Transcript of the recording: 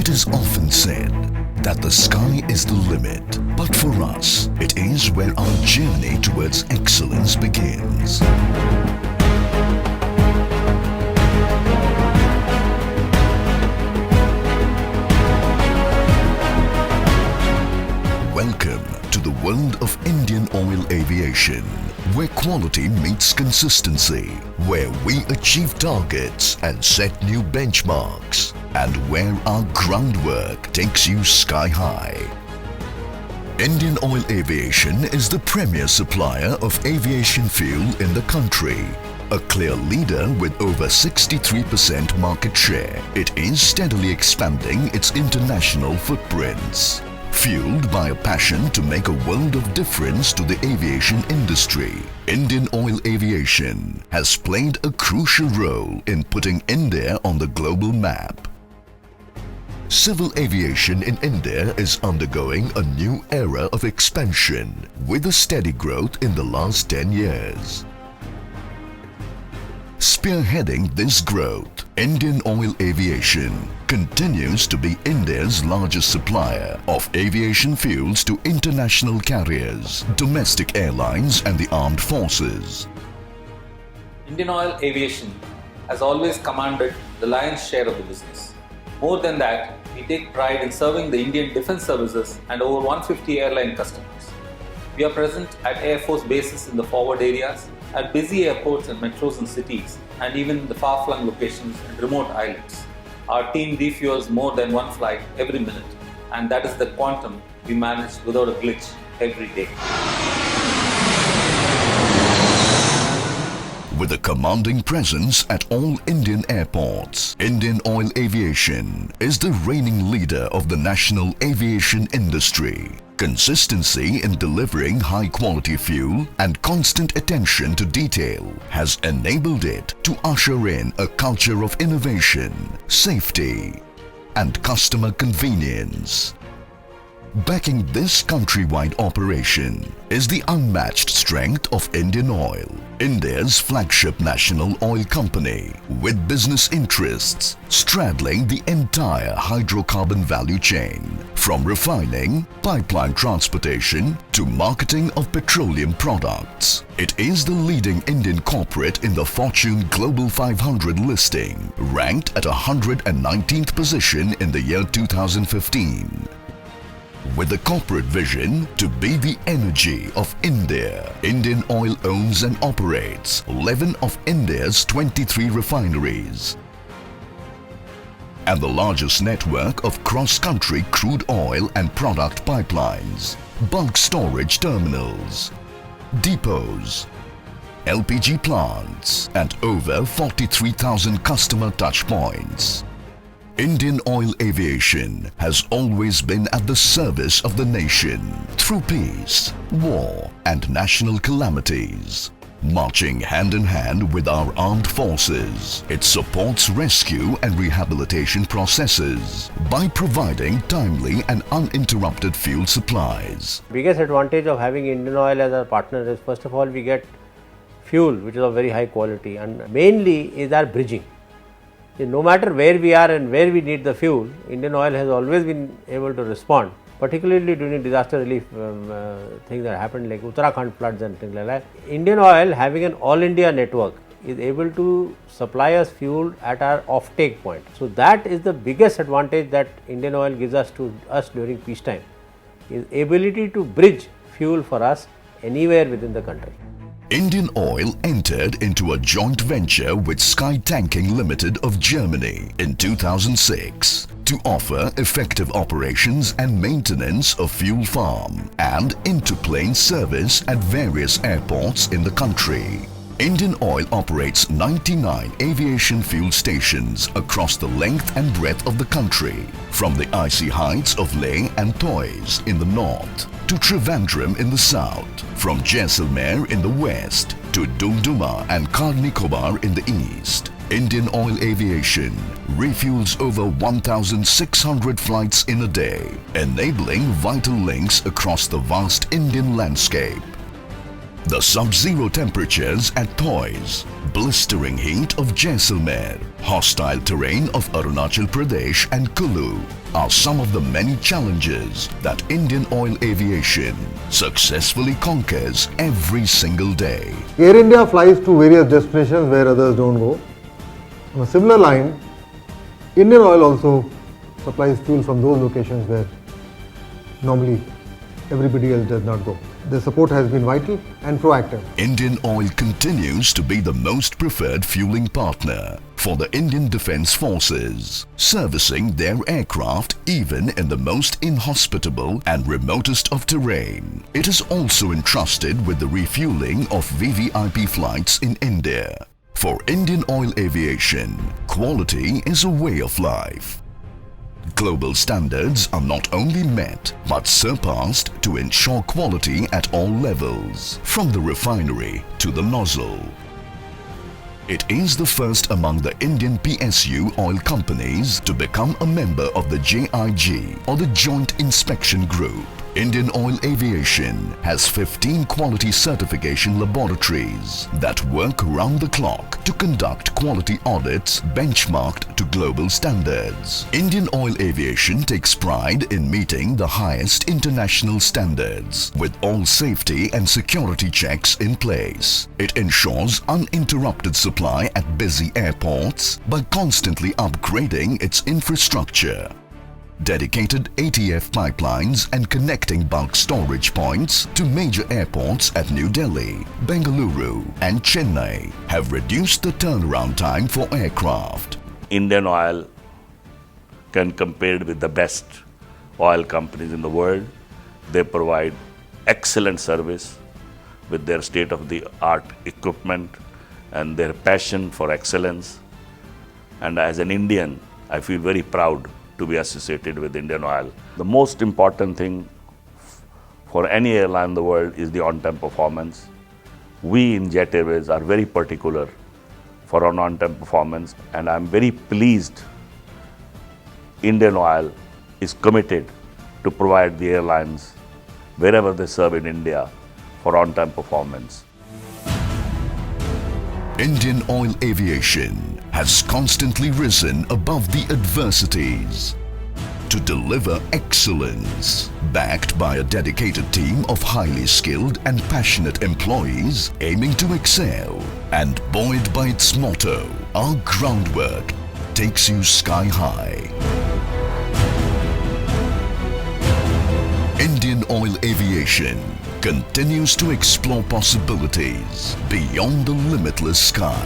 It is often said that the sky is the limit, but for us, it is where our journey towards excellence begins. Welcome to the world of Indian Oil Aviation, where quality meets consistency, where we achieve targets and set new benchmarks, and where our groundwork takes you sky high. Indian Oil Aviation is the premier supplier of aviation fuel in the country. A clear leader with over 63% market share, it is steadily expanding its international footprints. Fueled by a passion to make a world of difference to the aviation industry, Indian Oil Aviation has played a crucial role in putting India on the global map. Civil aviation in India is undergoing a new era of expansion with a steady growth in the last 10 years. Spearheading this growth, Indian Oil Aviation continues to be India's largest supplier of aviation fuels to international carriers, domestic airlines and the armed forces. Indian Oil Aviation has always commanded the lion's share of the business. More than that, we take pride in serving the Indian Defence Services and over 150 airline customers. We are present at Air Force bases in the forward areas, at busy airports and metros and cities, and even in the far-flung locations and remote islands. Our team refuels more than one flight every minute, and that is the quantum we manage without a glitch every day. With a commanding presence at all Indian airports, Indian Oil Aviation is the reigning leader of the national aviation industry. Consistency in delivering high-quality fuel and constant attention to detail has enabled it to usher in a culture of innovation, safety, and customer convenience. Backing this countrywide operation is the unmatched strength of Indian Oil, India's flagship national oil company, with business interests straddling the entire hydrocarbon value chain, from refining, pipeline transportation to marketing of petroleum products. It is the leading Indian corporate in the Fortune Global 500 listing, ranked at 119th position in the year 2015. With the corporate vision to be the energy of India, Indian Oil owns and operates 11 of India's 23 refineries and the largest network of cross-country crude oil and product pipelines, bulk storage terminals, depots, LPG plants, and over 43,000 customer touchpoints. Indian Oil Aviation has always been at the service of the nation through peace, war, and national calamities. Marching hand in hand with our armed forces, it supports rescue and rehabilitation processes by providing timely and uninterrupted fuel supplies. Biggest advantage of having Indian Oil as our partner is, first of all, we get fuel which is of very high quality, and mainly is our bridging. No matter where we are and where we need the fuel, Indian Oil has always been able to respond, particularly during disaster relief things that happened like Uttarakhand floods and things like that. Indian Oil, having an all India network, is able to supply us fuel at our off-take point. So that is the biggest advantage that Indian Oil gives us to us during peacetime, is ability to bridge fuel for us anywhere within the country. Indian Oil entered into a joint venture with Sky Tanking Limited of Germany in 2006 to offer effective operations and maintenance of fuel farm and interplane service at various airports in the country. Indian Oil operates 99 aviation fuel stations across the length and breadth of the country, from the icy heights of Leh and Toys in the north to Trivandrum in the south, from Jaisalmer in the west to Dumduma and Car Nicobar in the east. Indian Oil Aviation refuels over 1,600 flights in a day, enabling vital links across the vast Indian landscape. The sub-zero temperatures at Thois, blistering heat of Jaisalmer, hostile terrain of Arunachal Pradesh and Kulu are some of the many challenges that Indian Oil Aviation successfully conquers every single day. Air India flies to various destinations where others don't go. On a similar line, Indian Oil also supplies fuel from those locations where normally everybody else does not go. Their support has been vital and proactive. Indian Oil continues to be the most preferred fueling partner for the Indian Defence Forces, servicing their aircraft even in the most inhospitable and remotest of terrain. It is also entrusted with the refueling of VVIP flights in India. For Indian Oil Aviation, quality is a way of life. Global standards are not only met but surpassed to ensure quality at all levels, from the refinery to the nozzle. It is the first among the Indian PSU oil companies to become a member of the JIG or the Joint Inspection Group. Indian Oil Aviation has 15 quality certification laboratories that work round the clock to conduct quality audits benchmarked to global standards. Indian Oil Aviation takes pride in meeting the highest international standards with all safety and security checks in place. It ensures uninterrupted supply at busy airports by constantly upgrading its infrastructure. Dedicated ATF pipelines and connecting bulk storage points to major airports at New Delhi, Bengaluru and Chennai have reduced the turnaround time for aircraft. Indian Oil can compare with the best oil companies in the world. They provide excellent service with their state-of-the-art equipment and their passion for excellence. And as an Indian, I feel very proud to be associated with Indian Oil. The most important thing for any airline in the world is the on-time performance. We in Jet Airways are very particular for our on-time performance, and I'm very pleased Indian Oil is committed to provide the airlines wherever they serve in India for on-time performance. Indian Oil Aviation has constantly risen above the adversities to deliver excellence, backed by a dedicated team of highly skilled and passionate employees aiming to excel, and buoyed by its motto, "Our groundwork takes you sky high." Indian Oil Aviation continues to explore possibilities beyond the limitless sky.